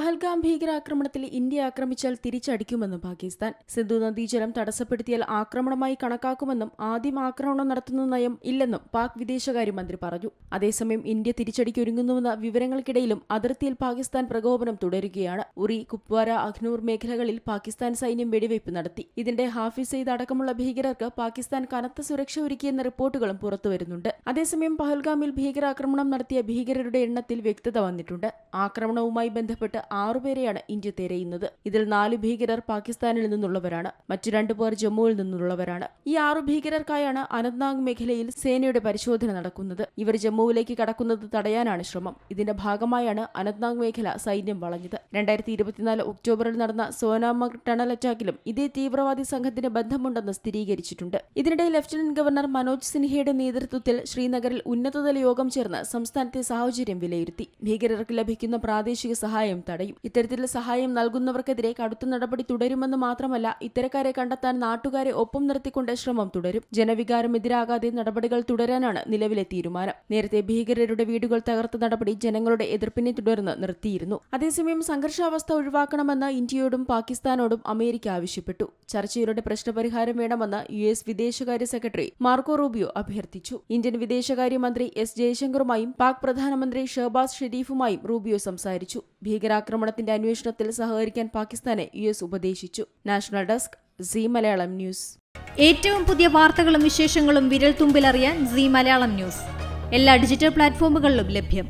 പഹൽഗാം ഭീകരാക്രമണത്തിൽ ഇന്ത്യ ആക്രമിച്ചാൽ തിരിച്ചടിക്കുമെന്ന് പാകിസ്ഥാൻ. സിന്ധു നദീജലം തടസ്സപ്പെടുത്തിയാൽ ആക്രമണമായി കണക്കാക്കുമെന്നും ആദ്യം ആക്രമണം നടത്തുന്ന നയം ഇല്ലെന്നും പാക് വിദേശകാര്യമന്ത്രി പറഞ്ഞു. അതേസമയം ഇന്ത്യ തിരിച്ചടിക്കൊരുങ്ങുന്നുവെന്ന വിവരങ്ങൾക്കിടയിലും അതിർത്തിയിൽ പാകിസ്ഥാൻ പ്രകോപനം തുടരുകയാണ്. ഉറി, കുപ്വാര, അഖ്നൂർ മേഖലകളിൽ പാകിസ്ഥാൻ സൈന്യം വെടിവയ്പ് നടത്തി. ഇതിന്റെ ഹാഫിസ് സെയ്ദ് അടക്കമുള്ള ഭീകരർക്ക് പാകിസ്ഥാൻ കനത്ത സുരക്ഷ ഒരുക്കിയെന്ന റിപ്പോർട്ടുകളും പുറത്തുവരുന്നുണ്ട്. അതേസമയം പഹൽഗാമിൽ ഭീകരാക്രമണം നടത്തിയ ഭീകരരുടെ എണ്ണത്തിൽ വ്യക്തത വന്നിട്ടുണ്ട്. ആക്രമണവുമായി ബന്ധപ്പെട്ട് 6 പേരെയാണ് ഇന്ത്യ തിരയുന്നത്. ഇതിൽ 4 ഭീകരർ പാകിസ്ഥാനിൽ നിന്നുള്ളവരാണ്. മറ്റു 2 പേർ ജമ്മുവിൽ നിന്നുള്ളവരാണ്. ഈ 6 ഭീകരർക്കായാണ് അനന്ത്നാഗ് മേഖലയിൽ സേനയുടെ പരിശോധന നടക്കുന്നത്. ഇവർ ജമ്മുവിലേക്ക് കടക്കുന്നത് തടയാനാണ് ശ്രമം. ഇതിന്റെ ഭാഗമായാണ് അനന്ത്നാഗ് മേഖല സൈന്യം വളഞ്ഞത്. 2024 ഒക്ടോബറിൽ നടന്ന സോനാമർഗ് ടണൽ അറ്റാക്കിലും ഇതേ തീവ്രവാദി സംഘത്തിന് ബന്ധമുണ്ടെന്ന് സ്ഥിരീകരിച്ചിട്ടുണ്ട്. ഇതിനിടെ ലഫ്റ്റനന്റ് ഗവർണർ മനോജ് സിൻഹയുടെ നേതൃത്വത്തിൽ ശ്രീനഗറിൽ ഉന്നതതല യോഗം ചേർന്ന് സംസ്ഥാനത്തെ സാഹചര്യം വിലയിരുത്തി. ഭീകരർക്ക് ലഭിക്കുന്ന പ്രാദേശിക സഹായം തടയും. ഇത്തരത്തിലുള്ള സഹായം നൽകുന്നവർക്കെതിരെ കടുത്ത നടപടി തുടരുമെന്ന് മാത്രമല്ല, ഇത്തരക്കാരെ കണ്ടെത്താൻ നാട്ടുകാരെ ഒപ്പം നിർത്തിക്കൊണ്ട് ശ്രമം തുടരും. ജനവികാരം എതിരാകാതെ നടപടികൾ തുടരാനാണ് നിലവിലെ തീരുമാനം. നേരത്തെ ഭീകരരുടെ വീടുകൾ തകർത്ത നടപടി ജനങ്ങളുടെ എതിർപ്പിനെ തുടർന്ന് നിർത്തിയിരുന്നു. അതേസമയം സംഘർഷാവസ്ഥ ഒഴിവാക്കണമെന്ന് ഇന്ത്യയോടും പാകിസ്ഥാനോടും അമേരിക്ക ആവശ്യപ്പെട്ടു. ചർച്ചയിലൂടെ പ്രശ്നപരിഹാരം വേണമെന്ന് US വിദേശകാര്യ സെക്രട്ടറി മാർക്കോ റൂബിയോ അഭ്യർത്ഥിച്ചു. ഇന്ത്യൻ വിദേശകാര്യമന്ത്രി S ജയശങ്കറുമായും പാക് പ്രധാനമന്ത്രി ഷഹബാസ് ഷെരീഫുമായും റൂബിയോ സംസാരിച്ചു. ഭീകരാക്രമണത്തിന്റെ അന്വേഷണത്തിൽ സഹകരിക്കാൻ പാകിസ്ഥാനെ US ഉപദേശിച്ചു. National desk, Zee Malayalam news. ഏറ്റവും പുതിയ വാർത്തകളും വിശേഷങ്ങളും വിരൽ തുമ്പിലറിയാൻ സീ മലയാളം ന്യൂസ് എല്ലാ ഡിജിറ്റൽ പ്ലാറ്റ്ഫോമുകളിലും ലഭ്യം.